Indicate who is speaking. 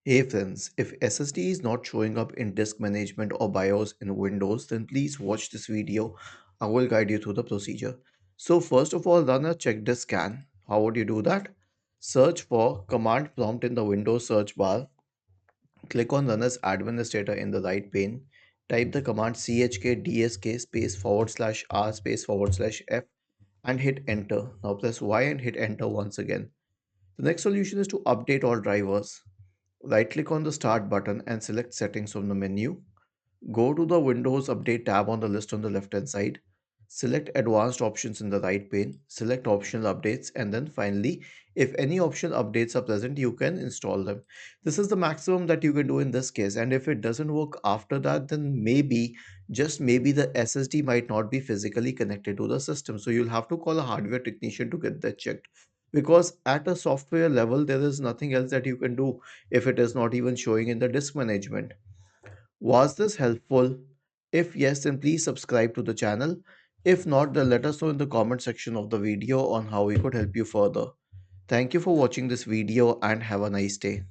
Speaker 1: Hey friends, if SSD is not showing up in disk management or BIOS in Windows, then please watch this video. I will guide you through the procedure. So first of all, run a check disk scan. How would you do that? Search for command prompt in the Windows search bar. Click on run as administrator in the right pane. Type the command chkdsk space forward slash r space forward slash f and hit enter. Now press Y and hit enter once again. The next solution is to update all drivers. Right click on the Start button and select Settings from the menu. Go to the Windows Update tab on the list on the left hand side. Select Advanced Options in the right pane. Select Optional Updates, and then finally, if any optional updates are present, you can install them. This is the maximum that you can do in this case, and if it doesn't work after that, then maybe, just maybe, the SSD might not be physically connected to the system. So you'll have to call a hardware technician to get that checked. Because at a software level, there is nothing else that you can do if it is not even showing in the disk management. Was this helpful? If yes, then please subscribe to the channel. If not, then let us know in the comment section of the video on how we could help you further. Thank you for watching this video and have a nice day.